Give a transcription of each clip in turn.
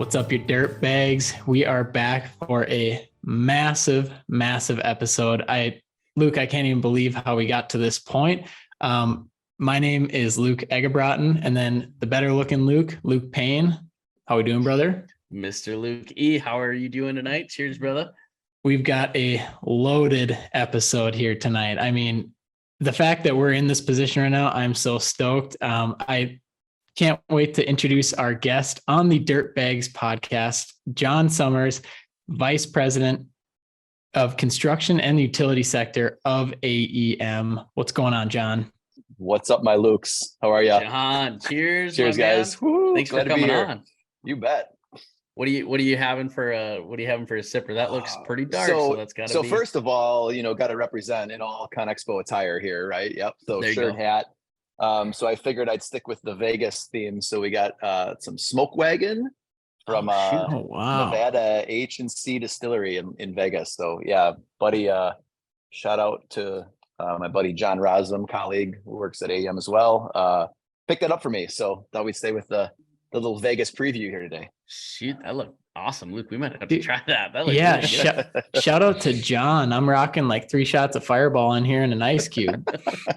What's up, your dirt bags? We are back for a massive episode. Luke, I can't even believe how we got to this point. My name is Luke Eggebraaten, and then the better looking Luke Payne. How we doing, brother? Mr. Luke E, how are you doing tonight? Cheers, brother. We've got a loaded episode here tonight. I mean, the fact that we're in this position right now, I'm so stoked. I can't wait to introduce our guest on the Dirt Bags podcast, John Summers, Vice President of Construction and Utility Sector of AEM. What's going on, John? What's up, my Lukes? How are you? John, cheers. Cheers, guys. Woo, thanks for coming on. You bet. What are you having for a sipper? That looks pretty dark. So that's gotta be. First of all, got to represent in all CONEXPO attire here, right? Yep. So shirt, hat. So I figured I'd stick with the Vegas theme. So we got some Smoke Wagon from Nevada H&C Distillery in Vegas. So yeah, buddy, shout out to my buddy John Rosum, colleague who works at AEM as well. Picked that up for me. So thought we'd stay with the little Vegas preview here today. Shoot, that looked awesome, Luke. We might have to try that. That yeah, really shout out to John. I'm rocking like 3 shots of Fireball in here and an ice cube.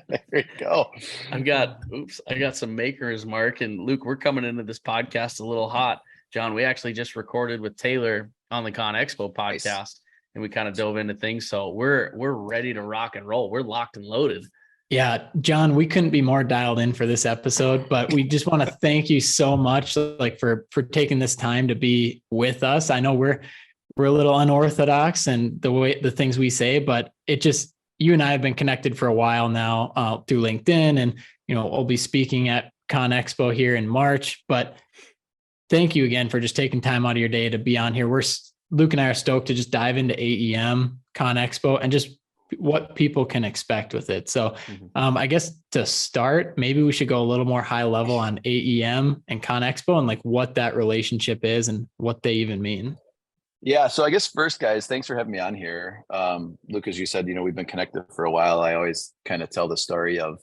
There you go. I got some Maker's Mark, and Luke, we're coming into this podcast a little hot. John, we actually just recorded with Taylor on the CONEXPO podcast, nice. And we kind of dove into things. So we're ready to rock and roll. We're locked and loaded. Yeah, John, we couldn't be more dialed in for this episode, but we just want to thank you so much, like for taking this time to be with us. I know we're a little unorthodox and the things we say, but you and I have been connected for a while now through LinkedIn, and we'll be speaking at CONEXPO here in March. But thank you again for just taking time out of your day to be on here. Luke and I are stoked to just dive into AEM, CONEXPO, and just what people can expect with it. So I guess to start, maybe we should go a little more high level on AEM and CONEXPO and like what that relationship is and what they even mean. Yeah. So I guess first, guys, thanks for having me on here. Luke, as you said, we've been connected for a while. I always kind of tell the story of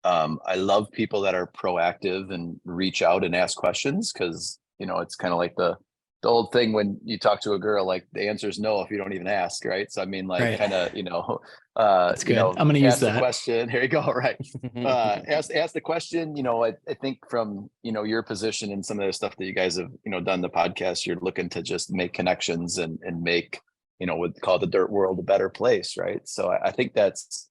I love people that are proactive and reach out and ask questions, because, it's kind of like the old thing when you talk to a girl, like the answer is no if you don't even ask, right? So I mean, like, right. Kind of, that's good. I'm going to use that. The question. Here you go. Right. Ask the question. I think from your position and some of the stuff that you guys have done the podcast, you're looking to just make connections and make what's called the dirt world a better place, right? So I think that's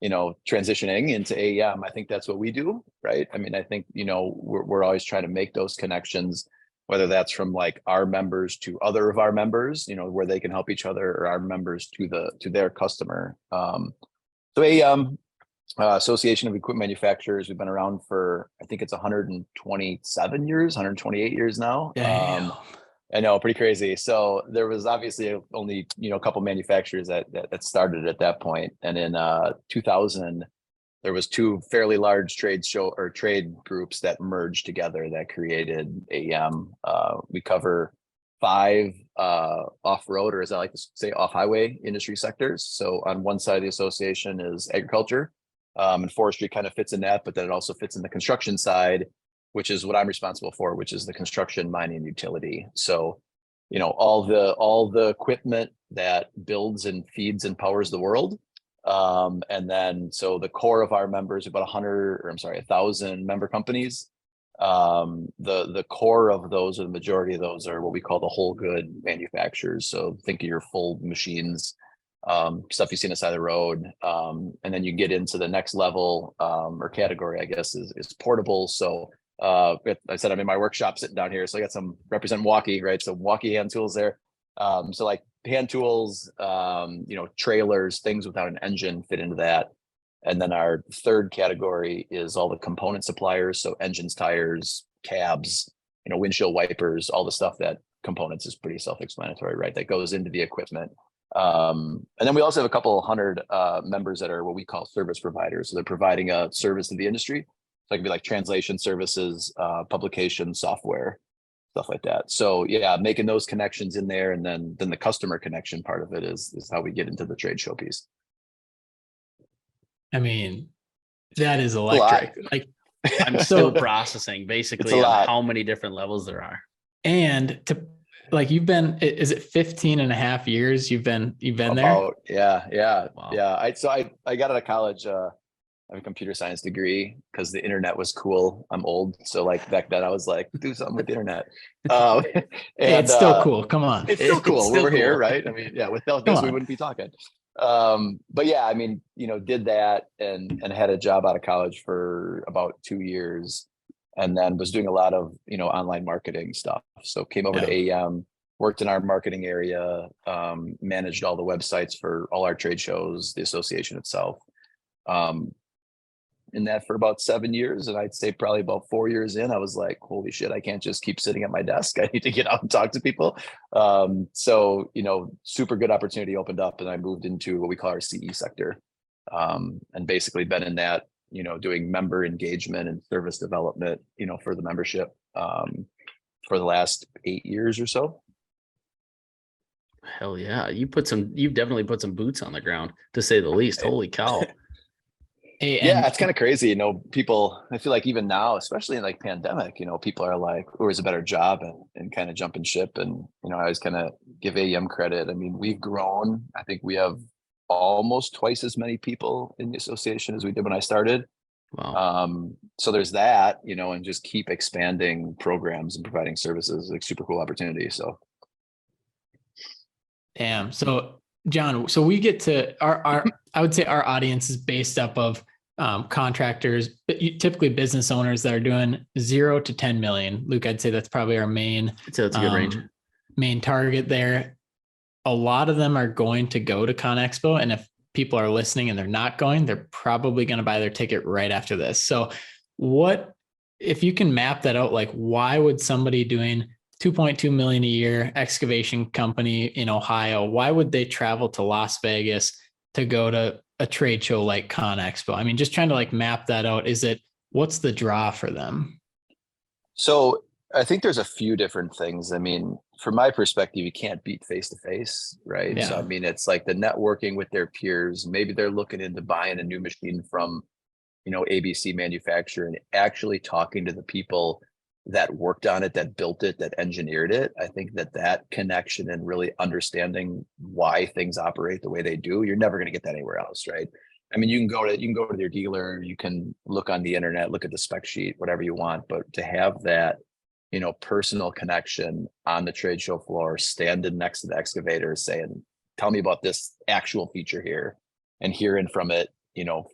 transitioning into AEM. I think that's what we do, right? I mean, I think we're always trying to make those connections, whether that's from like our members to other of our members, where they can help each other, or our members to their customer. So AEM, Association of Equipment Manufacturers, we've been around for, I think it's 127 years, 128 years now. I know, pretty crazy. So there was obviously only, a couple manufacturers that started at that point. And in 2000, there was 2 fairly large trade groups that merged together that created AEM. We cover 5 off-road, or as I like to say, off-highway industry sectors. So on one side of the association is agriculture, and forestry kind of fits in that, but then it also fits in the construction side, which is what I'm responsible for, which is the construction, mining, and utility. So, all the equipment that builds and feeds and powers the world. And then, so the core of our members, about 1,000 member companies. The core of those, or the majority of those, are what we call the whole good manufacturers. So think of your full machines, stuff you see on the side of the road. And then you get into the next level, or category, I guess, is portable. So, I said, I'm in my workshop sitting down here. So I got some represent walkie, right? So walkie hand tools there. So like hand tools, trailers, things without an engine fit into that. And then our third category is all the component suppliers. So engines, tires, cabs, windshield wipers, all the stuff that components is pretty self-explanatory, right? That goes into the equipment. And then we also have a couple of hundred members that are what we call service providers. So they're providing a service to the industry. So it could be like translation services, publication, software, stuff like that. So yeah, making those connections in there, and then the customer connection part of it is how we get into the trade show piece. I mean, that is electric. Like, I'm still processing basically how many different levels there are. And to like, you've been, is it 15 and a half years you've been there? Yeah. Wow. Yeah. I got out of college, I have a computer science degree because the internet was cool. I'm old. So like back then I was like, do something with the internet. Hey, And it's still cool. Come on. it's still cool. It's still We're here, cool. right? I mean, yeah, without Come this, we on. wouldn't be talking. But yeah, I mean, did that and had a job out of college for about 2 years, and then was doing a lot of, online marketing stuff. So came over to Yeah. AEM, worked in our marketing area, managed all the websites for all our trade shows, the association itself. Um, in that for about 7 years. And I'd say probably about 4 years in, I was like, holy shit, I can't just keep sitting at my desk. I need to get out and talk to people. So, super good opportunity opened up and I moved into what we call our CE sector. And basically been in that, doing member engagement and service development, for the membership, for the last 8 years or so. Hell yeah. You've definitely put some boots on the ground, to say the least. Holy cow. Hey, Yeah, it's kind of crazy. People, I feel like even now, especially in like pandemic, people are like, where's a better job and kind of jumping ship. And, I always kind of give AEM credit. I mean, we've grown. I think we have almost twice as many people in the association as we did when I started. Wow. So there's that, and just keep expanding programs and providing services, like super cool opportunity. So. Damn. So John, so we get to I would say our audience is based up of contractors, but typically business owners that are doing 0 to 10 million. Luke, I'd say that's probably our main, So that's a good range. Main target there. A lot of them are going to go to CONEXPO. And if people are listening and they're not going, they're probably going to buy their ticket right after this. So if you can map that out, like why would somebody doing 2.2 million a year excavation company in Ohio, why would they travel to Las Vegas to go to a trade show like CONEXPO? I mean, just trying to like map that out. What's the draw for them? So I think there's a few different things. I mean, from my perspective, you can't beat face to face, right? Yeah. So I mean, it's like the networking with their peers. Maybe they're looking into buying a new machine from, ABC manufacturer, and actually talking to the people that worked on it, that built it, that engineered it. I think that connection and really understanding why things operate the way they do, you're never going to get that anywhere else, right? I mean, you can go to your dealer, you can look on the internet, look at the spec sheet, whatever you want, but to have that, personal connection on the trade show floor, standing next to the excavator saying, tell me about this actual feature here, and hearing from it,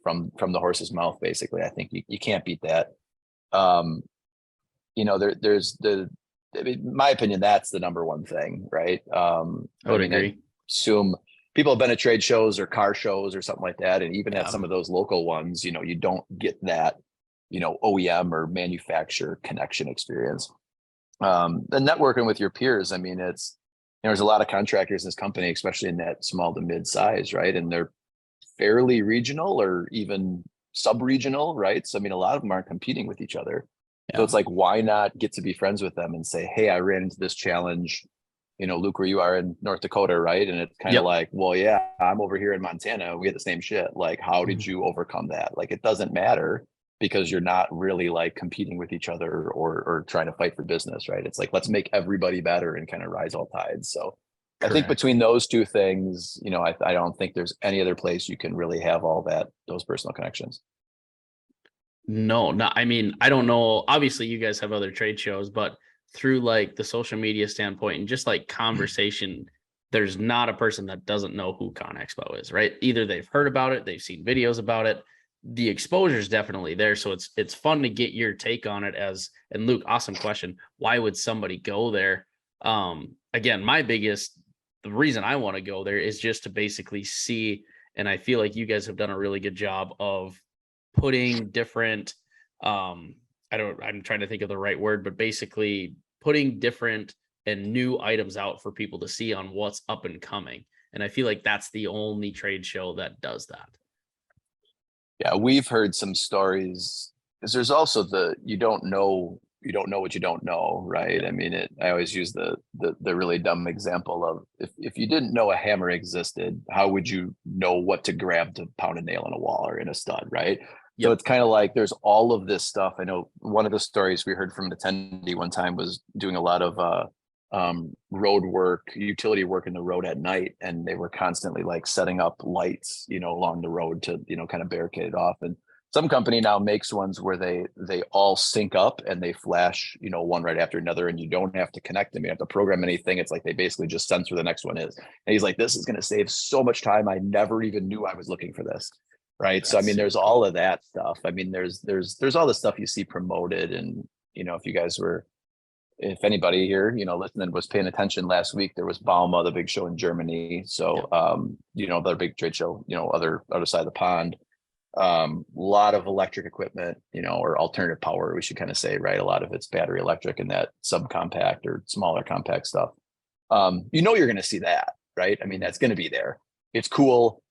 from the horse's mouth, basically, I think you can't beat that. In my opinion, that's the number one thing, right? I would agree. I assume people have been at trade shows or car shows or something like that. And even Yeah. at some of those local ones, you don't get that, OEM or manufacturer connection experience. The networking with your peers. I mean, there's a lot of contractors in this company, especially in that small to mid size, right? And they're fairly regional or even sub-regional, right? So, I mean, a lot of them aren't competing with each other. Yeah. So it's like, why not get to be friends with them and say, hey, I ran into this challenge, Luke, where you are in North Dakota, right? And it's kind of like, well, yeah, I'm over here in Montana. We get the same shit. Like, how did you overcome that? Like, it doesn't matter because you're not really like competing with each other or trying to fight for business, right? It's like, let's make everybody better and kind of rise all tides. So Correct. I think between those two things, I don't think there's any other place you can really have those personal connections. No, I mean, I don't know. Obviously, you guys have other trade shows, but through like the social media standpoint and just like conversation, there's not a person that doesn't know who CONEXPO is, right? Either they've heard about it, they've seen videos about it. The exposure is definitely there. So it's fun to get your take on it and Luke, awesome question. Why would somebody go there? Again, the reason I want to go there is just to basically see, and I feel like you guys have done a really good job of putting different, I'm trying to think of the right word, but basically putting different and new items out for people to see on what's up and coming. And I feel like that's the only trade show that does that. Yeah, we've heard some stories because there's also you don't know what you don't know, right? I mean, I always use the really dumb example of if you didn't know a hammer existed, how would you know what to grab to pound a nail in a wall or in a stud, right? So it's kind of like there's all of this stuff. I know one of the stories we heard from an attendee one time was doing a lot of road work, utility work in the road at night, and they were constantly like setting up lights, along the road to, kind of barricade it off. And some company now makes ones where they all sync up and they flash, one right after another, and you don't have to connect them. You have to program anything. It's like they basically just sense where the next one is. And he's like, this is going to save so much time. I never even knew I was looking for this. Right. So, I mean, there's all of that stuff. I mean, there's all the stuff you see promoted. And, if anybody here, listening was paying attention last week, there was Bauma, the big show in Germany. So, their big trade show, other side of the pond. Lot of electric equipment, or alternative power, we should kind of say, right? A lot of it's battery electric and that subcompact or smaller compact stuff. You're going to see that, right? I mean, that's going to be there. It's cool.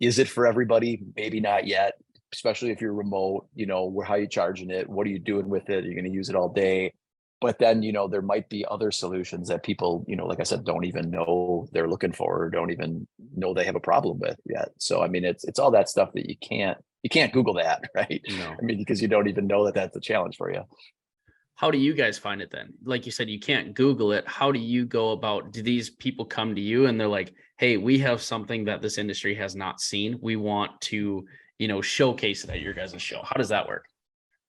Is it for everybody? Maybe not yet, especially if you're remote, how are you charging it? What are you doing with it? Are you going to use it all day? But then, there might be other solutions that people, like I said, don't even know they're looking for, or don't even know they have a problem with yet. So, I mean, it's all that stuff that you can't Google that, right? No. I mean, because you don't even know that that's a challenge for you. How do you guys find it then? Like you said, you can't Google it. How do you go about, do these people come to you and they're like, hey, we have something that this industry has not seen. We want to, showcase it at your guys' show. How does that work?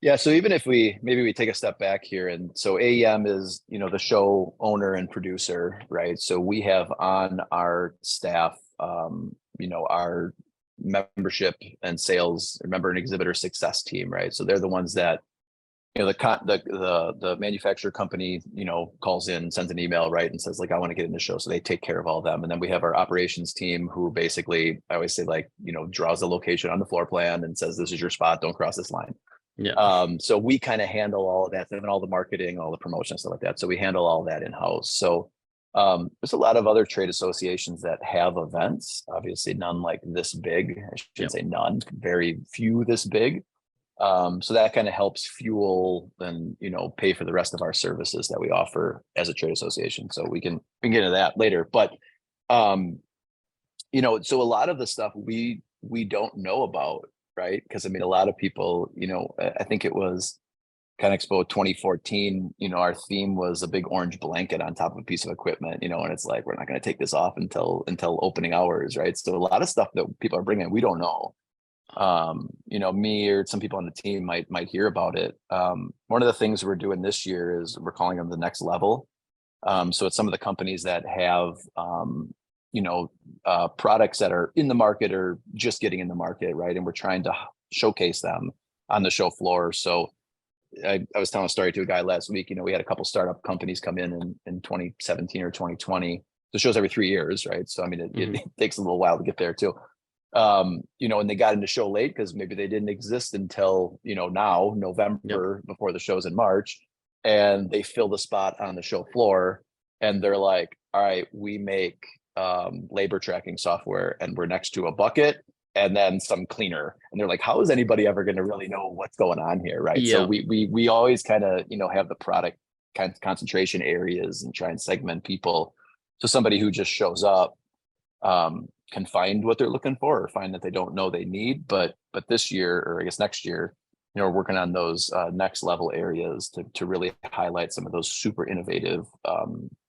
Yeah. So even if maybe we take a step back here, and so AEM is, the show owner and producer, right? So we have on our staff, our membership and sales, member and exhibitor success team, right? So they're the ones that, the manufacturer company, calls in, sends an email, right, and says like, I want to get in the show. So they take care of all of them. And then we have our operations team who basically, I always say, like, draws the location on the floor plan and says, this is your spot, don't cross this line. Yeah. So we kind of handle all of that, and all the marketing, all the promotion, stuff like that. So we handle all that in-house. So there's a lot of other trade associations that have events, obviously none like this big. I should say none, very few this big. So that kind of helps fuel and, pay for the rest of our services that we offer as a trade association. So we can get into that later, but, so a lot of the stuff we don't know about, right? Because I mean, a lot of people, I think it was CONEXPO 2014, our theme was a big orange blanket on top of a piece of equipment, and it's like, we're not going to take this off until opening hours, right? So a lot of stuff that people are bringing, we don't know. Me or some people on the team might hear about it. One of the things we're doing this year is we're calling them the next level. So it's some of the companies that have, products that are in the market or just getting in the market, right? And we're trying to showcase them on the show floor. So I was telling a story to a guy last week, we had a couple startup companies come in 2017 or 2020. The show's every 3 years, right? So, I mean, it takes a little while to get there too. And they got into show late because maybe they didn't exist until, now, November, before the show's in March, and they fill the spot on the show floor, and they're like, all right, we make labor tracking software, and we're next to a bucket and then some cleaner. And they're like, how is anybody ever going to really know what's going on here? Right. Yeah. So we always kind of, have the product kind of concentration areas and try and segment people. So somebody who just shows up, can find what they're looking for or find that they don't know they need. But this year, or I guess next year, we're working on those next level areas to really highlight some of those super innovative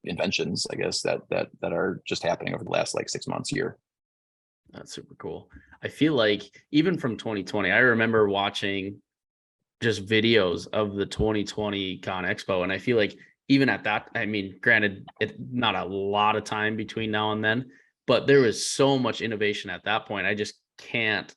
inventions, I guess, that are just happening over the last like 6 months, year. That's super cool. I feel like even from 2020, I remember watching just videos of the 2020 CONEXPO. And I feel like even at that, I mean, granted, it's not a lot of time between now and then, but there was so much innovation at that point. I just can't,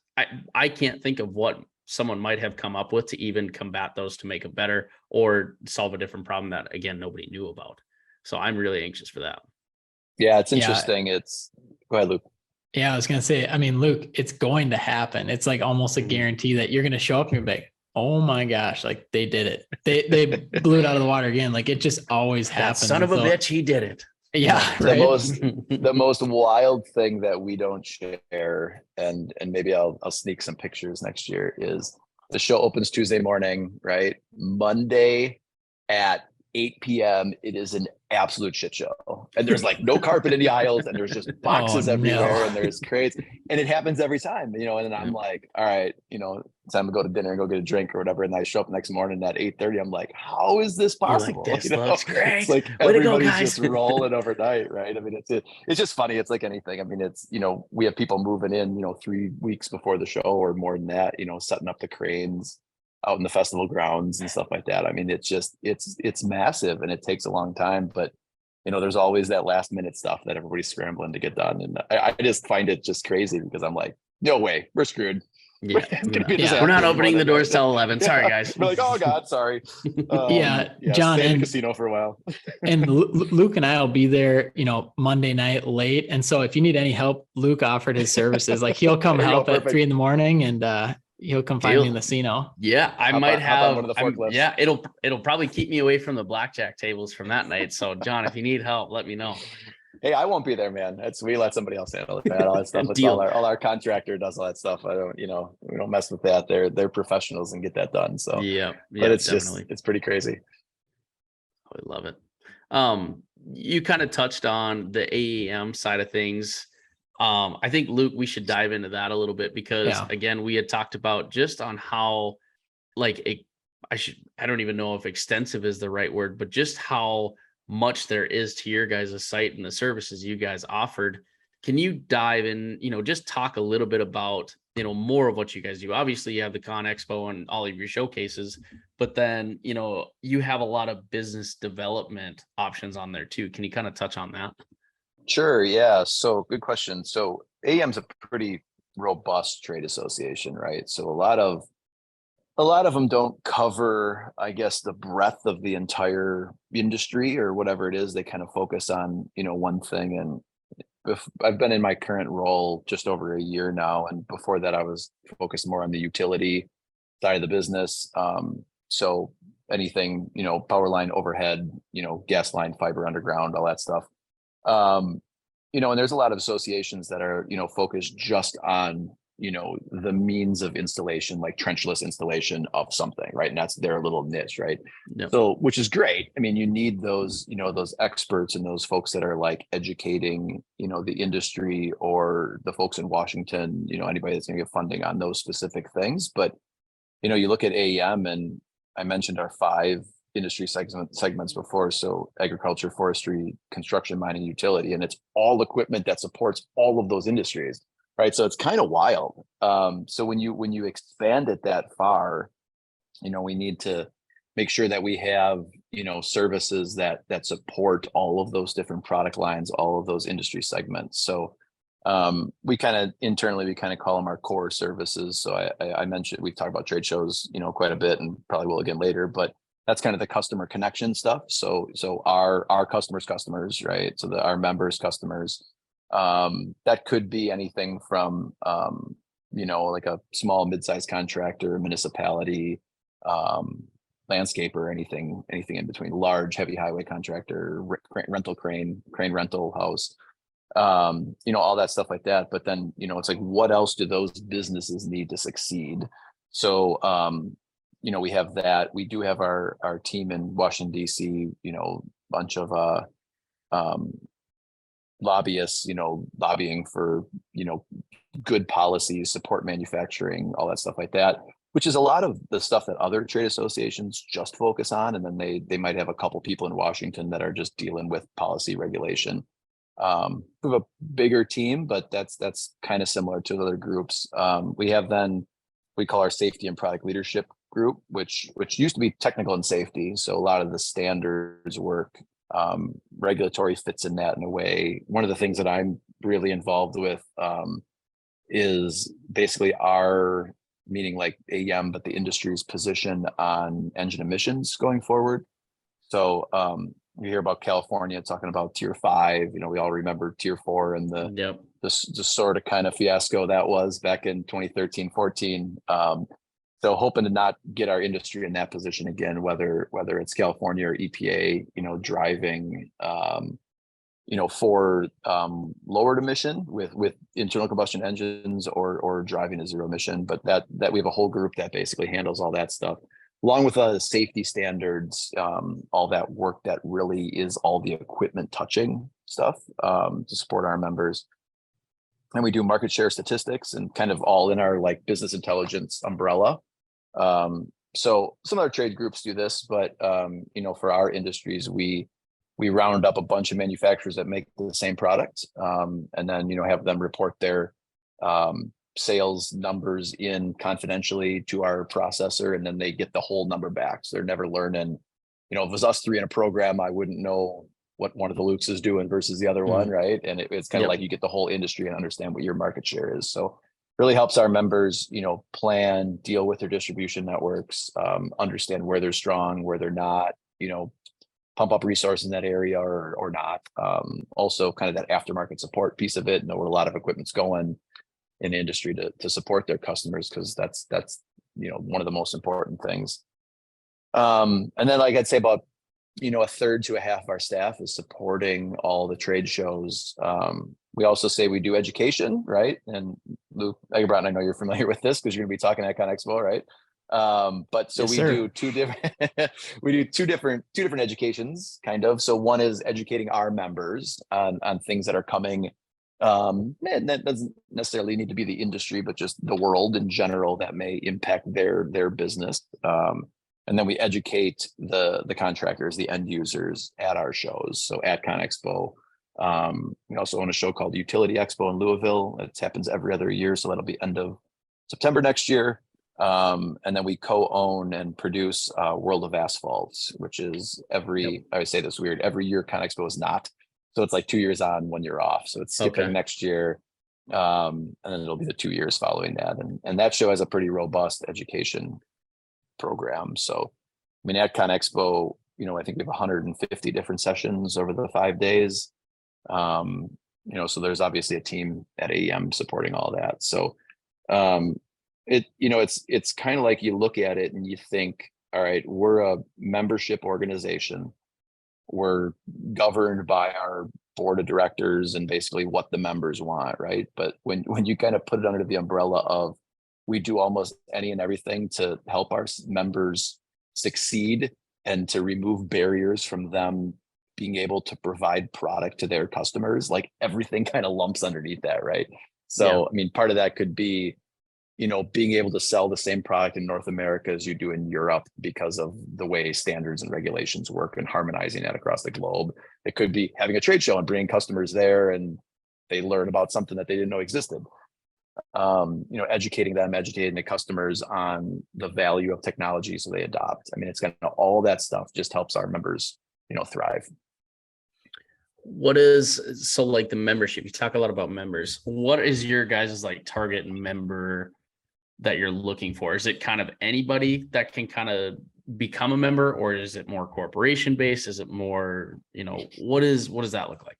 I can't think of what someone might have come up with to even combat those, to make it better or solve a different problem that, again, nobody knew about. So I'm really anxious for that. Yeah, it's interesting. Go ahead, Luke. Yeah, I was going to say, I mean, Luke, it's going to happen. It's like almost a guarantee that you're going to show up and you're like, oh my gosh, like they did it. They blew it out of the water again. Like it just always happens. That son of a bitch, he did it. Yeah. Right? The most wild thing that we don't share, and maybe I'll sneak some pictures next year, is the show opens Tuesday morning, right? Monday at 8 p.m. It is an absolute shit show. And there's like no carpet in the aisles, and there's just boxes Oh, everywhere, no. and there's crates, and it happens every time, you know. And then I'm like, all right, you know, it's time to go to dinner and go get a drink or whatever. And I show up next morning at 8:30. I'm like, how is this You're like, possible? this You know, looks great. it's like Way to go, everybody's guys. just rolling overnight, right? I mean, it's just funny. It's like anything. I mean, it's, you know, we have people moving in, you know, 3 weeks before the show or more than that, you know, setting up the cranes out in the festival grounds and stuff like that. I mean, it's just, it's massive, and it takes a long time, but you know, there's always that last minute stuff that everybody's scrambling to get done. And I just find it just crazy, because I'm like, no way, we're screwed. Yeah, It's gonna be a Yeah. disaster we're not more opening than the doors that. till 11. Sorry, guys. We're like, oh God, sorry. Yeah, John, stay in the and- casino for a while. And Luke and I will be there, you know, Monday night late. And so if you need any help, Luke offered his services. Like he'll come There you go, help at perfect. 3 a.m. and he'll come find Deal. me in the casino. Yeah, I Hop might on- hop on have one of the I'm- forklifts. yeah, it'll probably keep me away from the blackjack tables from that night. So John, if you need help, let me know. Hey, I won't be there, man. We let somebody else handle it, man. All that stuff. It's Deal. all our contractor does all that stuff. I don't, you know, we don't mess with that. They're professionals and get that done. So Yeah, but it's definitely. just, it's pretty crazy. I love it. You kind of touched on the AEM side of things. I think, Luke, we should dive into that a little bit, because Yeah. again, we had talked about just on how, like, I don't even know if extensive is the right word, but just how much there is to your guys' site and the services you guys offered. Can you dive in, you know, just talk a little bit about, you know, more of what you guys do? Obviously you have the CONEXPO and all of your showcases, but then, you know, you have a lot of business development options on there too. Can you kind of touch on that? Sure. Yeah. So good question. So AM's a pretty robust trade association, right? So a lot of them don't cover, I guess, the breadth of the entire industry or whatever it is. They kind of focus on, you know, one thing. And I've been in my current role just over a year now. And before that, I was focused more on the utility side of the business. So anything, you know, power line overhead, you know, gas line, fiber underground, all that stuff. You know, and there's a lot of associations that are, you know, focused just on, you know, the means of installation, like trenchless installation of something, right? And that's their little niche, right? Yep. So, which is great. I mean, you need those, you know, those experts and those folks that are like educating, you know, the industry or the folks in Washington, you know, anybody that's going to get funding on those specific things. But, you know, you look at AEM, and I mentioned our 5 industry segments before. So agriculture, forestry, construction, mining, utility, and it's all equipment that supports all of those industries. Right. So it's kind of wild. So when you expand it that far, you know, we need to make sure that we have, you know, services that support all of those different product lines, all of those industry segments. So we kind of internally, we kind of call them our core services. So I mentioned, we've talked about trade shows, you know, quite a bit, and probably will again later, but that's kind of the customer connection stuff. So our customers, right? So our members' customers. That could be anything from, you know, like a small mid-sized contractor, municipality, landscaper, anything in between, large, heavy highway contractor, rental crane rental house, you know, all that stuff like that. But then, you know, it's like, what else do those businesses need to succeed? So, you know, we have that. We do have our team in Washington, DC, you know, bunch of, lobbyists, you know, lobbying for, you know, good policies, support manufacturing, all that stuff like that, which is a lot of the stuff that other trade associations just focus on. And then they might have a couple people in Washington that are just dealing with policy regulation. We have a bigger team, but that's kind of similar to other groups. We have then, we call our safety and product leadership group, which used to be technical and safety. So a lot of the standards work, regulatory fits in that in a way. One of the things that I'm really involved with is basically our, meaning like AEM, but the industry's position on engine emissions going forward. So we hear about California talking about tier 5, you know, we all remember tier 4 and the sort of kind of fiasco that was back in 2013, 14. So hoping to not get our industry in that position again, whether it's California or EPA, you know, driving, you know, for lowered emission with internal combustion engines or driving a zero emission. But that we have a whole group that basically handles all that stuff. along with safety standards, all that work that really is all the equipment touching stuff to support our members. And we do market share statistics and kind of all in our like business intelligence umbrella. So some other trade groups do this, but for our industries, we round up a bunch of manufacturers that make the same product, and then have them report their sales numbers in confidentially to our processor, and then they get the whole number back. So they're never learning. If it was us three in a program, I wouldn't know what one of the Lukes is doing versus the other one, right? And it's kind of like you get the whole industry and understand what your market share is. So really helps our members, plan, deal with their distribution networks, understand where they're strong, where they're not, pump up resources in that area or not. Also kind of that aftermarket support piece of it, know where a lot of equipment's going in the industry to support their customers, because that's one of the most important things. And then like I'd say about a third to a half of our staff is supporting all the trade shows. We also say we do education, right? And Luke Eggebraaten, I know you're familiar with this because you're going to be talking at CONEXPO, right? But so Yes, do two different educations, kind of. So one is educating our members on things that are coming. And that doesn't necessarily need to be the industry, but just the world in general that may impact their business. And then we educate the contractors, the end users at our shows. So at CONEXPO, we also own a show called Utility Expo in Louisville. It happens every other year. So that'll be end of September next year. And then we co-own and produce World of Asphalt, which is I would say this weird, every year CONEXPO is not. So it's like 2 years on, 1 year off. So it's skipping next year. And then it'll be the 2 years following that. And that show has a pretty robust education program. So, at CONEXPO, I think we have 150 different sessions over the 5 days. So there's obviously a team at AEM supporting all that. So, it's kind of like you look at it and you think, all right, we're a membership organization. We're governed by our board of directors and basically what the members want, right? But when you kind of put it under the umbrella of we do almost any and everything to help our members succeed and to remove barriers from them being able to provide product to their customers, like everything kind of lumps underneath that, right? So, part of that could be, being able to sell the same product in North America as you do in Europe because of the way standards and regulations work and harmonizing that across the globe. It could be having a trade show and bringing customers there and they learn about something that they didn't know existed. Educating the customers on the value of technology so they adopt. It's kind of all that stuff just helps our members, thrive. What is, so like the membership, you talk a lot about members. What is your guys' like target member that you're looking for? Is it kind of anybody that can kind of become a member, or is it more corporation based? Is it more, what does that look like?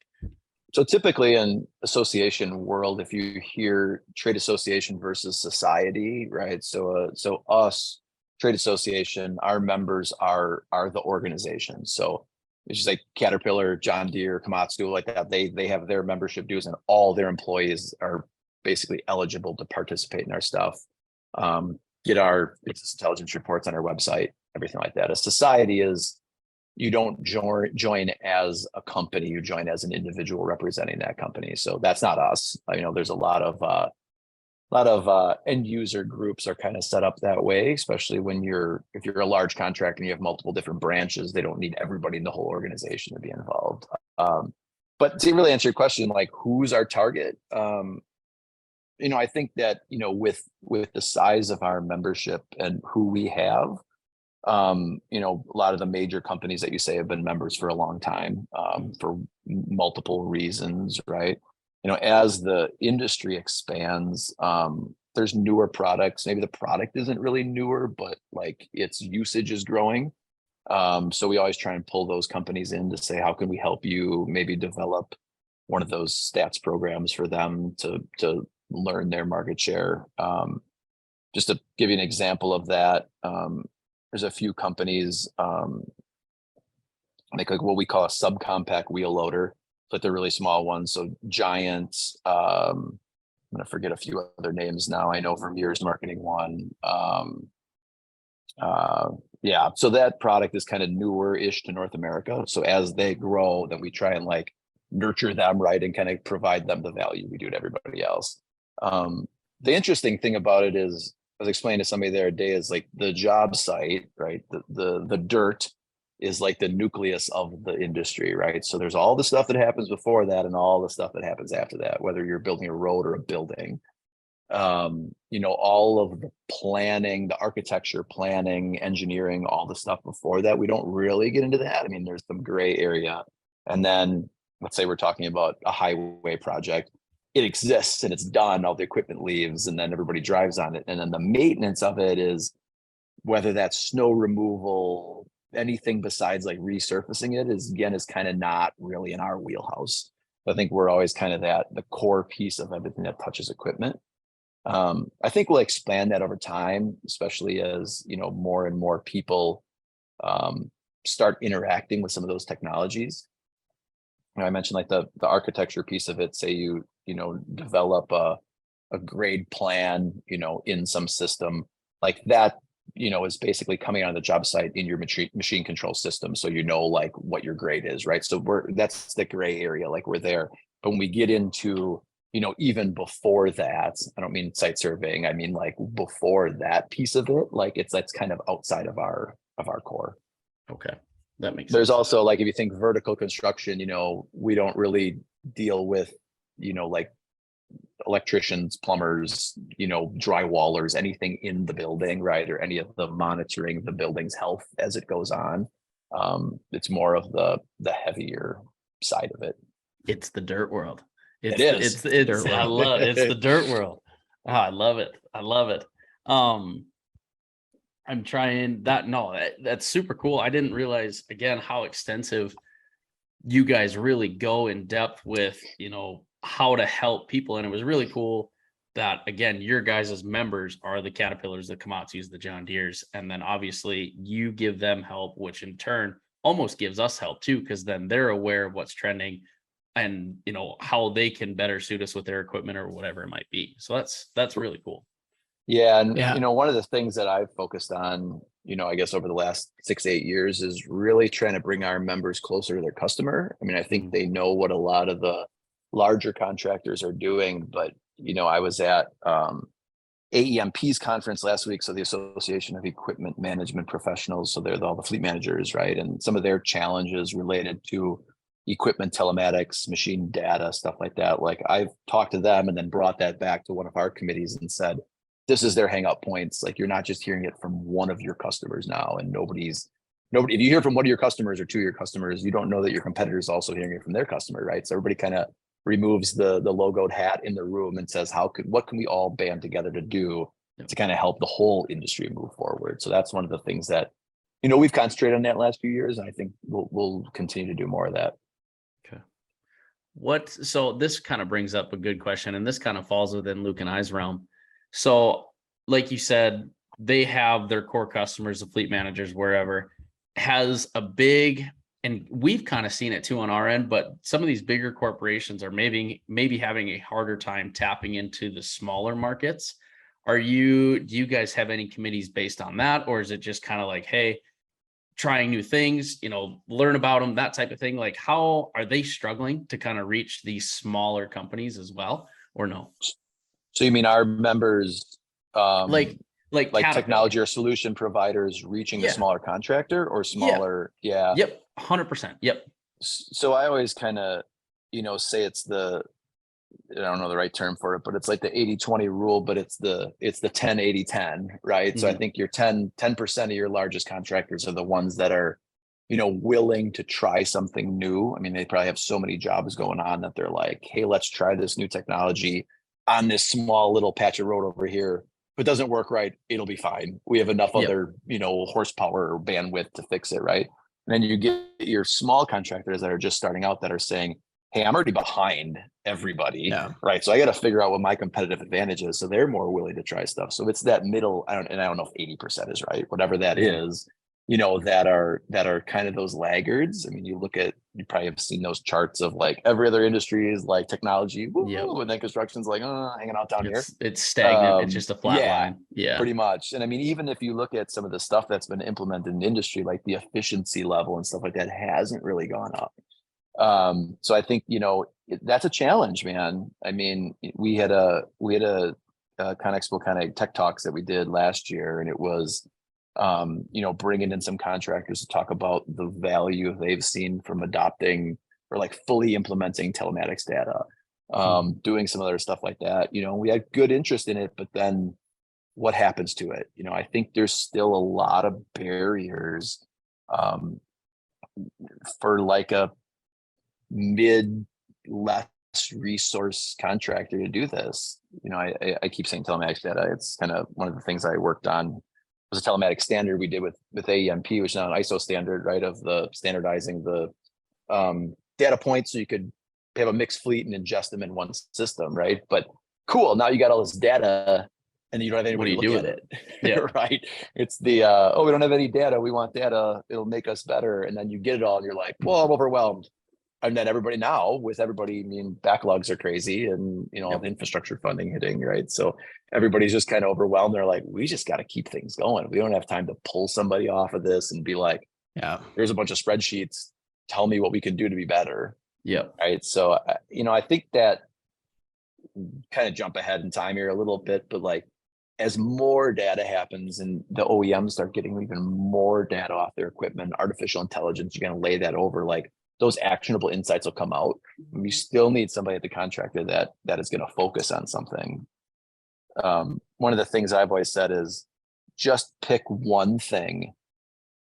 So typically in association world, if you hear trade association versus society, right? So us, trade association, our members are the organization. So it's just like Caterpillar, John Deere, Komatsu, like that. They have their membership dues, and all their employees are basically eligible to participate in our stuff. Get our business intelligence reports on our website, everything like that. A society is, you don't join as a company, you join as an individual representing that company. So that's not us. There's a lot of end user groups are kind of set up that way, especially if you're a large contractor and you have multiple different branches, they don't need everybody in the whole organization to be involved. But to really answer your question, like who's our target? I think that, with the size of our membership and who we have, a lot of the major companies that you say have been members for a long time, for multiple reasons, right? As the industry expands, there's newer products. Maybe the product isn't really newer, but like its usage is growing. So we always try and pull those companies in to say, how can we help you maybe develop one of those stats programs for them to learn their market share. Just to give you an example of that, there's a few companies make like what we call a subcompact wheel loader, but they're really small ones. So Giants, I'm going to forget a few other names now. I know Vermeer's marketing one. Yeah, so that product is kind of newer-ish to North America. So as they grow, then we try and like nurture them, right, and kind of provide them the value we do to everybody else. The interesting thing about it is, I was explaining to somebody the other day, is like the job site, right? The dirt is like the nucleus of the industry, right? So there's all the stuff that happens before that and all the stuff that happens after that, whether you're building a road or a building. All of the planning, the architecture planning, engineering, all the stuff before that, we don't really get into that. I mean, there's some gray area. And then let's say we're talking about a highway project. It exists and it's done, all the equipment leaves, and then everybody drives on it. And then the maintenance of it is whether that's snow removal, anything besides like resurfacing it is kind of not really in our wheelhouse. I think we're always kind of the core piece of everything that touches equipment. I think we'll expand that over time, especially as, more and more people start interacting with some of those technologies. I mentioned like the architecture piece of it, say you develop a grade plan, in some system like that, is basically coming on the job site in your machine control system. So, like what your grade is, right? So that's the gray area, like we're there. But when we get into, even before that, I don't mean site surveying, I mean like before that piece of it, like that's kind of outside of our core. Okay. That makes There's sense. also like, if you think vertical construction, we don't really deal with, like electricians, plumbers, drywallers, anything in the building, right? Or any of the monitoring of the building's health as it goes on. It's more of the heavier side of it. It's the dirt world. It is. It's I love it's the dirt world. Oh, I love it. I love it. I'm trying that. No, that's super cool. I didn't realize again how extensive you guys really go in depth with, how to help people. And it was really cool that again, your guys as members are the Caterpillars that come out to use the John Deeres. And then obviously you give them help, which in turn almost gives us help too, because then they're aware of what's trending and how they can better suit us with their equipment or whatever it might be. So that's really cool. Yeah. And, Yeah. one of the things that I've focused on, I guess over the last 6-8 years is really trying to bring our members closer to their customer. I mean, I think they know what a lot of the larger contractors are doing, but, I was at AEMP's conference last week. So the Association of Equipment Management Professionals. So they're all the fleet managers, right? And some of their challenges related to equipment telematics, machine data, stuff like that. Like I've talked to them and then brought that back to one of our committees and said, this is their hang up points. Like you're not just hearing it from one of your customers now, and nobody, if you hear from one of your customers or two of your customers, you don't know that your competitor is also hearing it from their customer, right? So everybody kind of removes the logoed hat in the room and says, what can we all band together to do to kind of help the whole industry move forward? So that's one of the things that, we've concentrated on that last few years. And I think we'll continue to do more of that. Okay. So this kind of brings up a good question, and this kind of falls within Luke and I's realm. So like you said, they have their core customers, the fleet managers, wherever, has a big, and we've kind of seen it too on our end, but some of these bigger corporations are maybe having a harder time tapping into the smaller markets. Do you guys have any committees based on that? Or is it just kind of like, hey, trying new things, learn about them, that type of thing? Like how are they struggling to kind of reach these smaller companies as well, or no? So you mean our members, like technology or solution providers reaching a smaller contractor or smaller? Yeah. Yep. 100%. Yep. So I always kind of, say it's I don't know the right term for it, but it's like the 80-20 rule, but it's the 10-80-10, right? So I think your 10% of your largest contractors are the ones that are, willing to try something new. I mean, they probably have so many jobs going on that they're like, hey, let's try this new technology on this small little patch of road over here. If it doesn't work right, it'll be fine. We have enough other, horsepower or bandwidth to fix it, right? And then you get your small contractors that are just starting out that are saying, hey, I'm already behind everybody, right? So I got to figure out what my competitive advantage is. So they're more willing to try stuff. So it's that middle, I don't know if 80% is right, whatever that is, that are kind of those laggards. I mean, you probably have seen those charts of like every other industry is like technology, woo, and then construction's like, hanging out down here. It's stagnant. It's just a flat Yeah, line. Yeah. pretty much. And I mean, even if you look at some of the stuff that's been implemented in the industry, like the efficiency level and stuff like that hasn't really gone up. So I think, that's a challenge, man. I mean, we had a CONEXPO kind of tech talks that we did last year, and it was, bringing in some contractors to talk about the value they've seen from adopting or like fully implementing telematics data, doing some other stuff like that. We had good interest in it, but then what happens to it? I think there's still a lot of barriers, for like a mid less resource contractor to do this. I keep saying telematics data. It's kind of one of the things I worked on was a telematics standard we did with AEMP, which is now an ISO standard, right? Of the standardizing the data points so you could have a mixed fleet and ingest them in one system, right? But cool, now you got all this data and you don't have anybody to look at it. Yeah. Right. It's the we don't have any data. We want data. It'll make us better. And then you get it all and you're like, well, I'm overwhelmed. And then everybody, I mean, backlogs are crazy and, infrastructure funding hitting, right? So everybody's just kind of overwhelmed. They're like, we just got to keep things going. We don't have time to pull somebody off of this and be like, here's a bunch of spreadsheets. Tell me what we can do to be better. Yeah. Right. So, I think that kind of jump ahead in time here a little bit, but like as more data happens and the OEMs start getting even more data off their equipment, artificial intelligence, you're going to lay that over, like those actionable insights will come out. We still need somebody at the contractor that is going to focus on something. One of the things I've always said is just pick one thing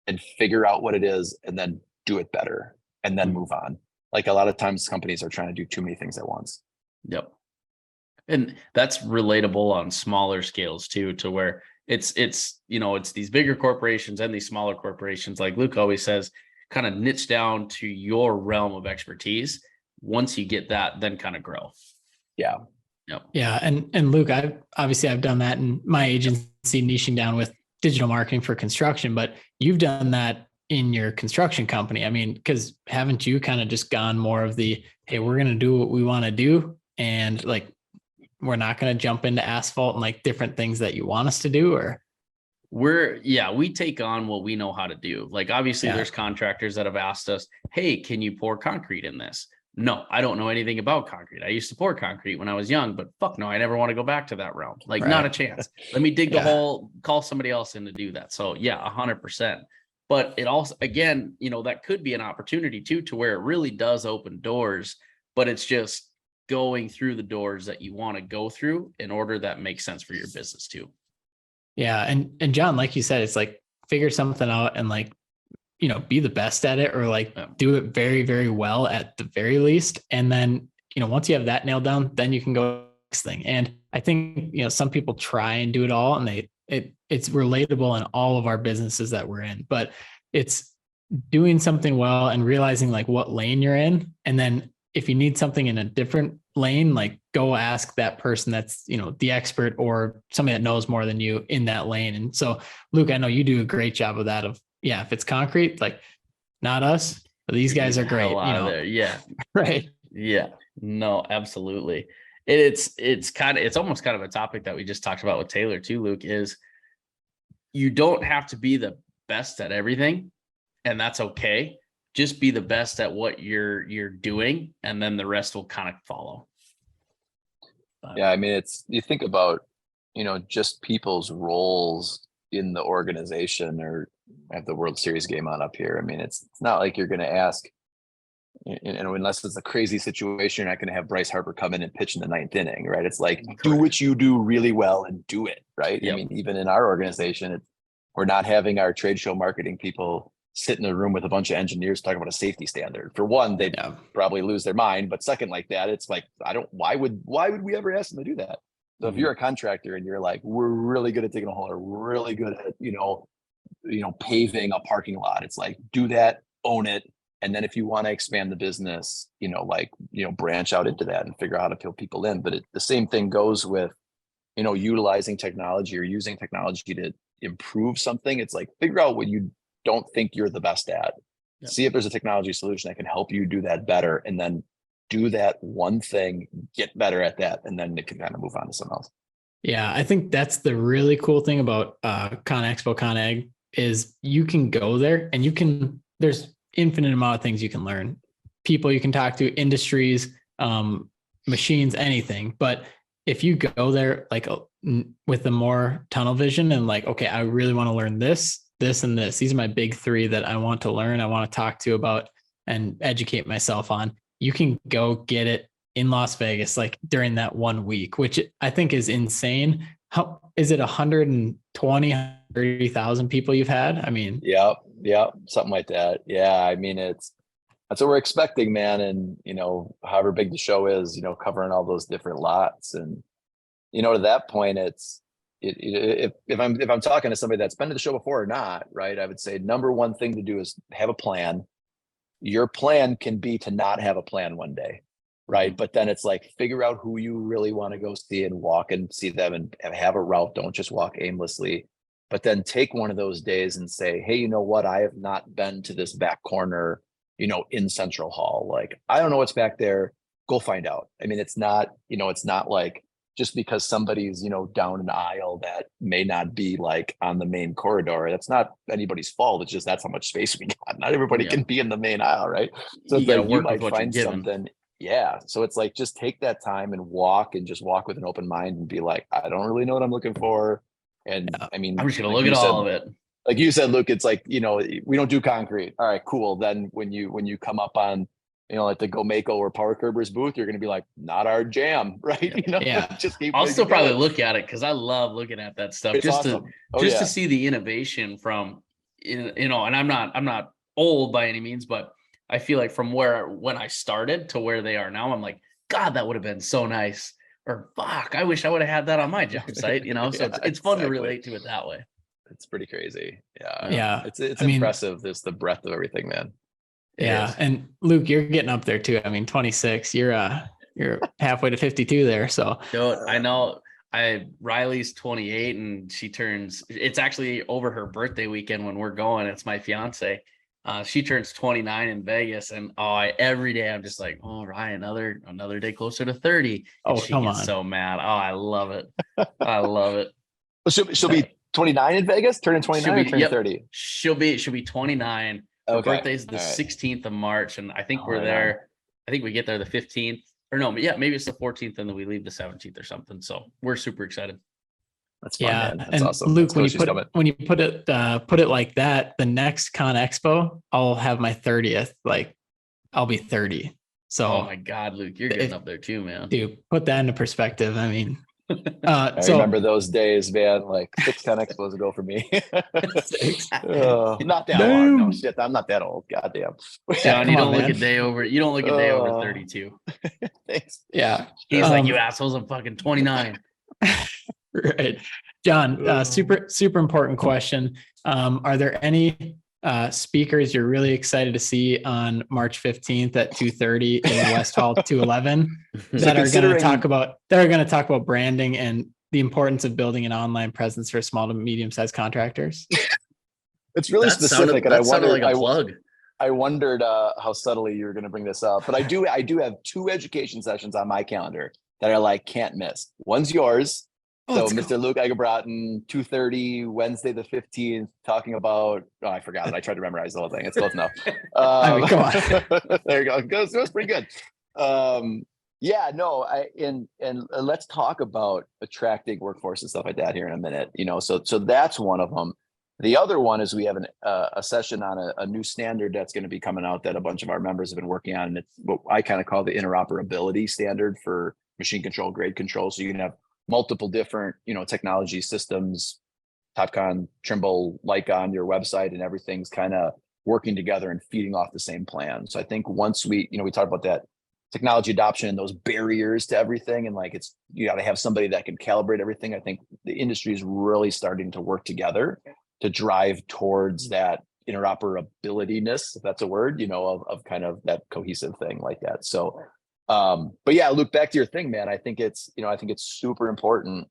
and figure out what it is and then do it better and then move on. Like a lot of times companies are trying to do too many things at once. Yep. And that's relatable on smaller scales too, to where it's these bigger corporations and these smaller corporations, like Luke always says, kind of niche down to your realm of expertise. Once you get that, then kind of grow. Yeah. Yep. Yeah. And Luke, I've done that in my agency, niching down with digital marketing for construction, but you've done that in your construction company. I mean, because haven't you kind of just gone more of the, hey, we're going to do what we want to do. And like, we're not going to jump into asphalt and like different things that you want us to do, or? We take on what we know how to do. Like, obviously there's contractors that have asked us, hey, can you pour concrete in this? No, I don't know anything about concrete. I used to pour concrete when I was young, but fuck no, I never want to go back to that realm. Like, not a chance. Let me dig the hole, call somebody else in to do that. So 100%. But it also, again, that could be an opportunity too, to where it really does open doors, but it's just going through the doors that you want to go through in order that makes sense for your business too. Yeah. And John, like you said, it's like figure something out and like, be the best at it, or like do it very, very well at the very least. And then, once you have that nailed down, then you can go next thing. And I think, some people try and do it all and it's relatable in all of our businesses that we're in, but it's doing something well and realizing like what lane you're in. And then if you need something in a different lane, like go ask that person that's, the expert or somebody that knows more than you in that lane. And so, Luke, I know you do a great job of that if it's concrete, like not us, but these guys are great. Yeah. Right. Yeah, no, absolutely. It's almost kind of a topic that we just talked about with Taylor too, Luke, is you don't have to be the best at everything, and that's okay. Just be the best at what you're doing, and then the rest will kind of follow. Yeah, I mean, you think about, just people's roles in the organization, or I have the World Series game on up here. I mean, it's not like you're going to ask, unless it's a crazy situation, you're not going to have Bryce Harper come in and pitch in the ninth inning, right? It's like, do what you do really well and do it, right? Yep. I mean, even in our organization, we're not having our trade show marketing people sit in a room with a bunch of engineers talking about a safety standard. For one, they'd probably lose their mind. But second, like that, it's like, why would we ever ask them to do that? So if you're a contractor and you're like, we're really good at digging a hole, or we're really good at, paving a parking lot, it's like, do that, own it. And then if you want to expand the business, branch out into that and figure out how to pull people in. But the same thing goes with, utilizing technology or using technology to improve something. It's like, figure out what you don't think you're the best at. Yep. See if there's a technology solution that can help you do that better, and then do that one thing, get better at that, and then it can kind of move on to something else. Yeah, I think that's the really cool thing about CONEXPO, ConEg is you can go there and there's infinite amount of things you can learn. People you can talk to, industries, machines, anything. But if you go there like with the more tunnel vision and like, okay, I really want to learn this, and this. These are my big three that I want to learn, I want to talk to about and educate myself on. You can go get it in Las Vegas, like during that 1 week, which I think is insane. How is it 120, 30,000 people you've had? I mean, yeah, something like that. Yeah. I mean, that's what we're expecting, man. And, however big the show is, covering all those different lots. And, to that point, if I'm talking to somebody that's been to the show before or not, right, I would say number one thing to do is have a plan. Your plan can be to not have a plan one day, right? But then it's like, figure out who you really want to go see and walk and see them and have a route. Don't just walk aimlessly, but then take one of those days and say, hey, you know what? I have not been to this back corner, in Central Hall. Like, I don't know what's back there. Go find out. I mean, it's not like just because somebody's, down an aisle that may not be like on the main corridor. That's not anybody's fault. It's just, that's how much space we got. Not everybody can be in the main aisle, right? So it's like, you might find something. Yeah. So it's like, just take that time and walk with an open mind and be like, I don't really know what I'm looking for. And I mean, I'm just going to look at all of it. Like you said, Luke, it's like, we don't do concrete. All right, cool. Then when you come up on, like the GoMaco or Power Curber's booth, you're going to be like, not our jam, right? Just keep. I'll still probably look at it because I love looking at that stuff. It's awesome. To see the innovation from, and I'm not old by any means, but I feel like from when I started to where they are now, I'm like, God, that would have been so nice. Or fuck, I wish I would have had that on my job site. So it's fun to relate to it that way. It's pretty crazy. Yeah. Yeah. It's impressive. This the breadth of everything, man. Yeah. And Luke, you're getting up there too. I mean, 26, you're halfway to 52 there. So I know Riley's 28 and it's actually over her birthday weekend when we're going. It's my fiance. She turns 29 in Vegas, and every day I'm just like, oh, Ryan, another day closer to 30. And she gets so mad. Oh, I love it. I love it. She'll be 29 in Vegas, turning 29 or turning 30? She'll be 29. Her birthday's the 16th of March, and I think we're there. I think we get there the 15th, or no, yeah, maybe it's the 14th, and then we leave the 17th or something. So we're super excited. That's fun, man. That's awesome. Luke, when you put it like that, the next CONEXPO, I'll have my 30th. Like, I'll be 30. So, oh my God, Luke, you're getting up there too, man. Dude, put that into perspective. I mean, I remember those days, man. Like 6 CONEXPOs ago for me. 6. Not that long. No shit. I'm not that old. Goddamn. John, you don't look a day over 32. Thanks. Yeah. He's like, you assholes, I'm fucking 29. Right. John, super important question. Are there any speakers you're really excited to see on March 15th at 2:30 in West Hall 211 that are going to talk about branding and the importance of building an online presence for small to medium-sized contractors? It's really specific, and I wondered like a plug. I wondered how subtly you were going to bring this up, but I do have 2 education sessions on my calendar that I like can't miss. One's yours. So Mr. Luke Eggebraaten, 2:30, Wednesday the 15th, talking about, I forgot it. I tried to memorize the whole thing. It's close enough. I mean, come on. There you go. It goes pretty good. And let's talk about attracting workforce and stuff like that here in a minute. So that's one of them. The other one is we have a session on a new standard that's going to be coming out that a bunch of our members have been working on. And it's what I kind of call the interoperability standard for machine control, grade control. So you can have multiple different, technology systems, TopCon, Trimble, like on your website, and everything's kind of working together and feeding off the same plan. So I think once we talk about that technology adoption and those barriers to everything, and like you got to have somebody that can calibrate everything. I think the industry is really starting to work together to drive towards that interoperability-ness, if that's a word, of kind of that cohesive thing like that. So but yeah, Luke, back to your thing, man. I think it's super important,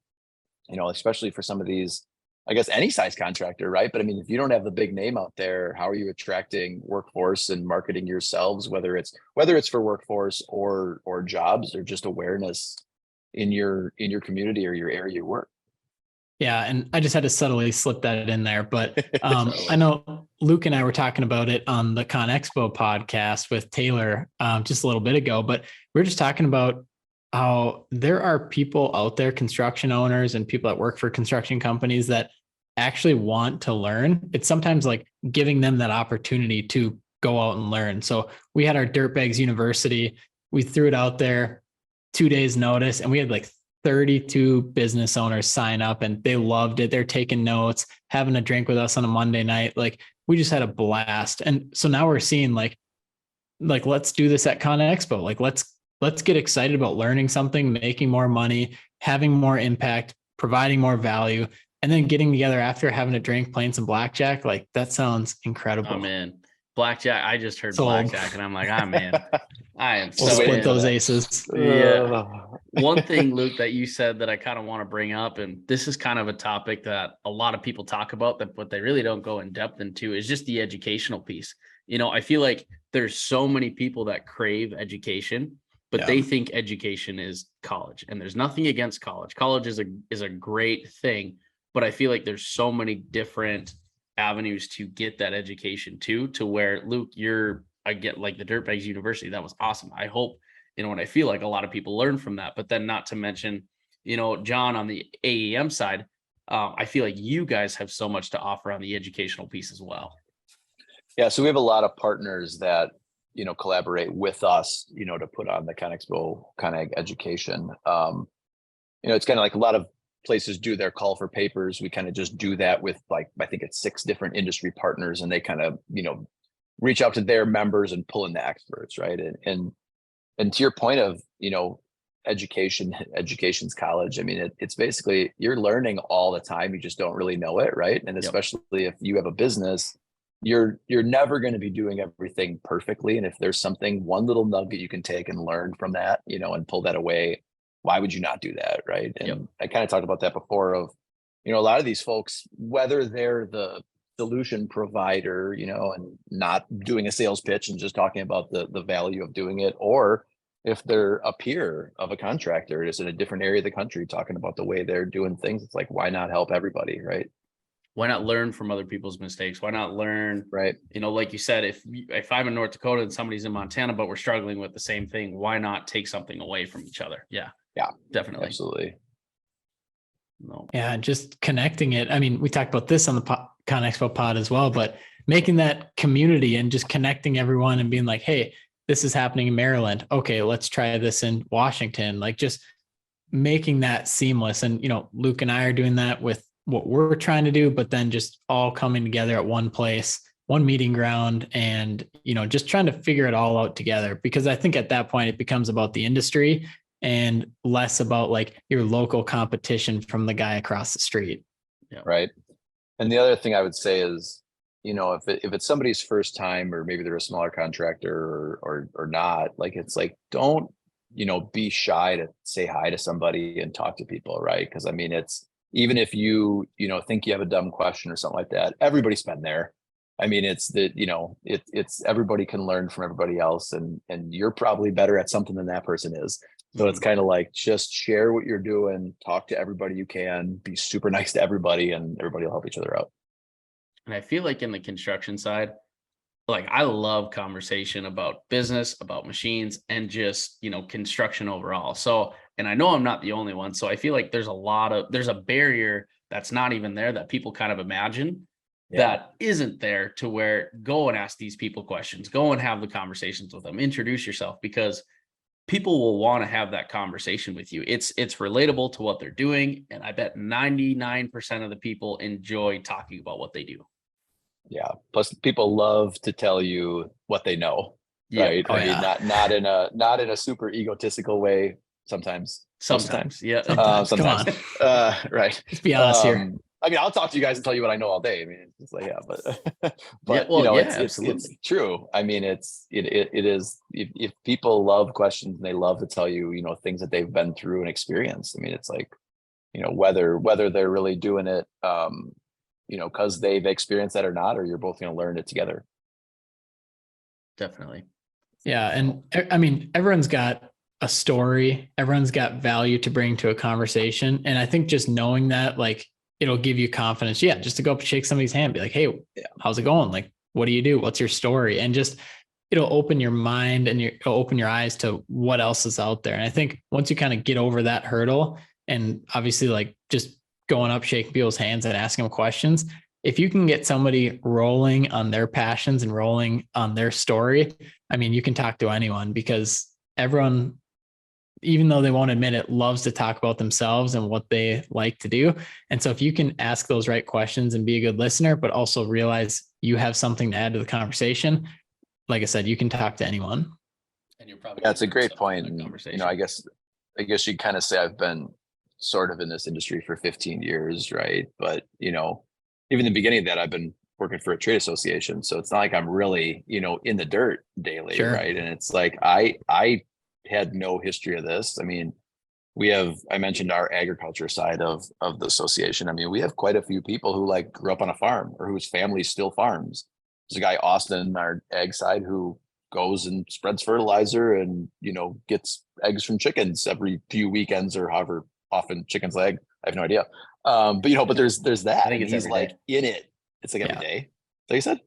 especially for some of these I guess any size contractor, right? But I mean, if you don't have the big name out there, how are you attracting workforce and marketing yourselves, whether it's for workforce or jobs or just awareness in your community or your area you work? Yeah, and I just had to subtly slip that in there, but I know Luke and I were talking about it on the CONEXPO podcast with Taylor just a little bit ago, but we are just talking about how there are people out there, construction owners and people that work for construction companies that actually want to learn. It's sometimes like giving them that opportunity to go out and learn. So we had our Dirtbags University. We threw it out there 2 days notice, and we had like 32 business owners sign up, and they loved it. They're taking notes, having a drink with us on a Monday night. Like, we just had a blast. And so now we're seeing like let's do this at CONEXPO. Like, let's get excited about learning something, making more money, having more impact, providing more value, and then getting together after having a drink, playing some blackjack. Like, that sounds incredible. Oh man, blackjack. I just heard Sold. blackjack and I'm like, I'm in. I am We'll so split in. those aces. Yeah. One thing, Luke, that you said that I kind of want to bring up, and this is kind of a topic that a lot of people talk about, that but they really don't go in depth into, is just the educational piece. You know, I feel like there's so many people that crave education, but they think education is college, and there's nothing against college. College is a great thing, but I feel like there's so many different avenues to get that education to where, Luke, I get like the Dirtbags University. That was awesome. I hope, and I feel like a lot of people learn from that, but then not to mention, John, on the AEM side, I feel like you guys have so much to offer on the educational piece as well. Yeah. So we have a lot of partners that, collaborate with us, to put on the CONEXPO kind of education. It's kind of like a lot of places do their call for papers. We kind of just do that with, like, I think it's 6 different industry partners, and they kind of, reach out to their members and pull in the experts. Right. And to your point of, education's college. I mean, it's basically, you're learning all the time. You just don't really know it. Right. And especially if you have a business, you're never going to be doing everything perfectly. And if there's one little nugget you can take and learn from that, and pull that away, why would you not do that? Right. And I kind of talked about that before of, a lot of these folks, whether they're the solution provider, and not doing a sales pitch and just talking about the value of doing it, or if they're a peer of a contractor just in a different area of the country talking about the way they're doing things, it's like, why not help everybody? Right. Why not learn from other people's mistakes? Why not learn? Right. Like you said, if I'm in North Dakota and somebody's in Montana, but we're struggling with the same thing, why not take something away from each other? Yeah, definitely. Absolutely. No. Yeah, just connecting it. I mean, we talked about this on the CONEXPO pod as well, but making that community and just connecting everyone and being like, hey, this is happening in Maryland. Okay, let's try this in Washington. Like, just making that seamless. And, Luke and I are doing that with what we're trying to do, but then just all coming together at one place, one meeting ground, and, just trying to figure it all out together. Because I think at that point, it becomes about the industry and less about like your local competition from the guy across the street. Yeah. Right. And the other thing I would say is, if it's somebody's first time, or maybe they're a smaller contractor or not, like, it's like, don't, be shy to say hi to somebody and talk to people. Right. Because I mean, it's, even if you, think you have a dumb question or something like that, everybody's been there. I mean, it's that, it's everybody can learn from everybody else, and you're probably better at something than that person is. So it's kind of like, just share what you're doing, talk to everybody you can, be super nice to everybody, and everybody will help each other out. And I feel like in the construction side, like, I love conversation about business, about machines, and just, construction overall. So, and I know I'm not the only one. So I feel like there's a barrier that's not even there that people kind of imagine that isn't there, to where go and ask these people questions, go and have the conversations with them, introduce yourself, because people will want to have that conversation with you. It's relatable to what they're doing. And I bet 99% of the people enjoy talking about what they do. Yeah. Plus, people love to tell you what they know. Right. Oh, I mean, not in a super egotistical way. Sometimes. Yeah. Sometimes. Right. Let's be honest here. I mean, I'll talk to you guys and tell you what I know all day. I mean, it's just like, but it's true. I mean, it is, if people love questions and they love to tell you, things that they've been through and experienced. I mean, it's like, whether they're really doing it, because they've experienced that or not, or you're both going to learn it together. Definitely. Yeah. And I mean, everyone's got a story, everyone's got value to bring to a conversation. And I think just knowing that, like, it'll give you confidence. Yeah. Just to go up and shake somebody's hand, be like, hey, how's it going? Like, what do you do? What's your story? And just, it'll open your mind and it'll open your eyes to what else is out there. And I think once you kind of get over that hurdle, and obviously like just going up, shaking people's hands and asking them questions, if you can get somebody rolling on their passions and rolling on their story, I mean, you can talk to anyone, because everyone, even though they won't admit it, loves to talk about themselves and what they like to do. And so if you can ask those right questions and be a good listener, but also realize you have something to add to the conversation, like I said, you can talk to anyone. And you're probably That's a great point. Conversation. I guess you kind of say I've been sort of in this industry for 15 years, right? But even the beginning of that, I've been working for a trade association, so it's not like I'm really in the dirt daily, Sure. right? And it's like I had no history of this. I mean, I mentioned our agriculture side of the association. I mean, we have quite a few people who like grew up on a farm or whose family still farms. There's a guy, Austin, our ag side, who goes and spreads fertilizer and gets eggs from chickens every few weekends, or however often chickens lay egg. I have no idea. But there's that. I think it's he's every like day. in it. It's like every day. Like you said?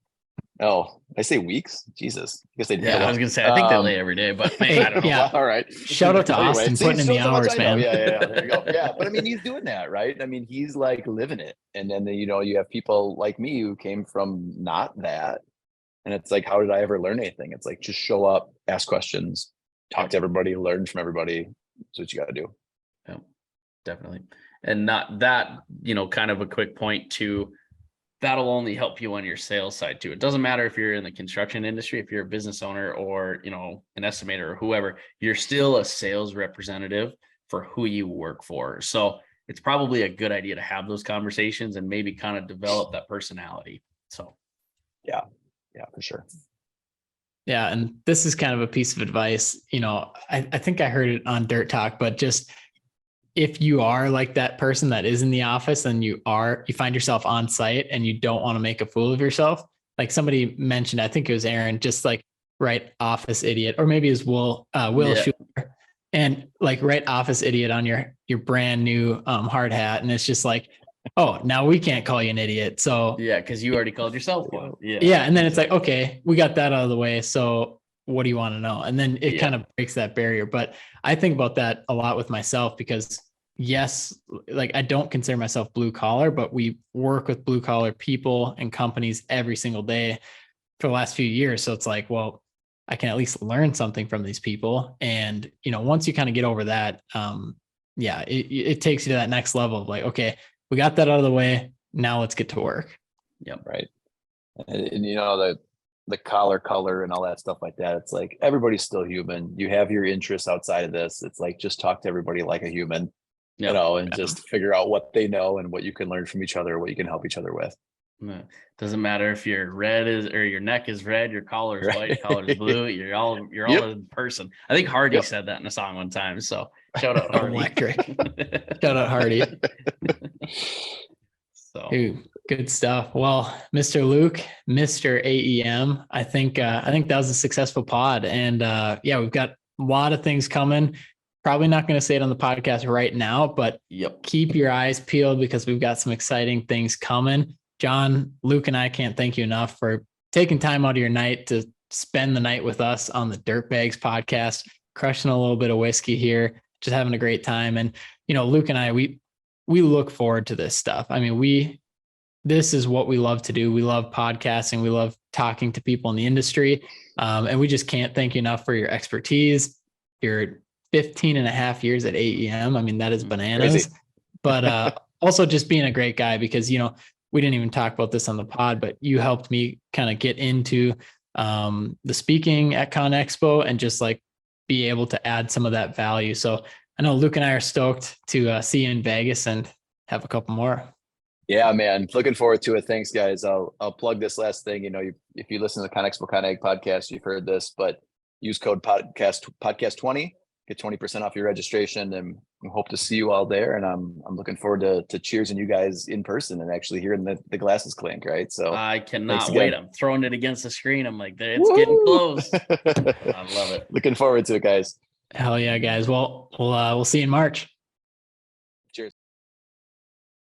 Oh, I say weeks. Jesus. I guess they. Yeah, I was gonna say, I think they lay every day, but man, I don't know. Yeah. All right. Shout out to Austin putting in the hours, man. Yeah. There you go. Yeah, but I mean, he's doing that, right? I mean, he's like living it. And then you have people like me who came from not that. And it's like, how did I ever learn anything? It's like, just show up, ask questions, talk to everybody, learn from everybody. That's what you got to do. Yeah, definitely. And not that, kind of a quick point too, that'll only help you on your sales side too. It doesn't matter if you're in the construction industry, if you're a business owner or, an estimator or whoever, you're still a sales representative for who you work for. So it's probably a good idea to have those conversations and maybe kind of develop that personality. So. Yeah, for sure. Yeah. And this is kind of a piece of advice. I think I heard it on Dirt Talk, but just if you are like that person that is in the office and you find yourself on site and you don't want to make a fool of yourself, like somebody mentioned, I think it was Aaron, just like write office idiot, or maybe it's Will Schuler, and like write office idiot on your brand new hard hat. And it's just like, oh, now we can't call you an idiot. So yeah, because you already called yourself one. Yeah. And then it's like, okay, we got that out of the way. So what do you want to know? And then it kind of breaks that barrier. But I think about that a lot with myself, because yes, like I don't consider myself blue collar, but we work with blue collar people and companies every single day for the last few years. So it's like, well, I can at least learn something from these people. And, once you kind of get over that, it takes you to that next level of like, okay, we got that out of the way. Now let's get to work. Yep. Right. And the color and all that stuff like that. It's like, everybody's still human. You have your interests outside of this. It's like, just talk to everybody like a human, just figure out what they know and what you can learn from each other, what you can help each other with. Doesn't matter if your your neck is red, your collar is white, your collar is blue. You're all a person. I think Hardy said that in a song one time. So shout out Hardy. Electric. Shout out Hardy. So good stuff. Well, Mr. Luke, Mr. AEM, I think that was a successful pod. And we've got a lot of things coming. Probably not going to say it on the podcast right now, but keep your eyes peeled, because we've got some exciting things coming. John, Luke, and I can't thank you enough for taking time out of your night to spend the night with us on the Dirtbags podcast, crushing a little bit of whiskey here, just having a great time. And, Luke and I, we look forward to this stuff. I mean, this is what we love to do. We love podcasting. We love talking to people in the industry. And we just can't thank you enough for your expertise. Your 15 and a half years at AEM. I mean, that is bananas, crazy. But also just being a great guy, because, we didn't even talk about this on the pod, but you helped me kind of get into the speaking at CONEXPO and just like be able to add some of that value. So I know Luke and I are stoked to see you in Vegas and have a couple more. Yeah, man. Looking forward to it. Thanks, guys. I'll plug this last thing. If you listen to the CONEXPO ConAg podcast, you've heard this, but use code podcast 20 get 20% off your registration, and we hope to see you all there. And I'm looking forward to cheersing you guys in person and actually hearing the glasses clink, right? So I thanks cannot again. wait. I'm throwing it against the screen. I'm like, it's getting close. I love it. Looking forward to it, guys. Hell yeah, guys. Well, we'll see you in March.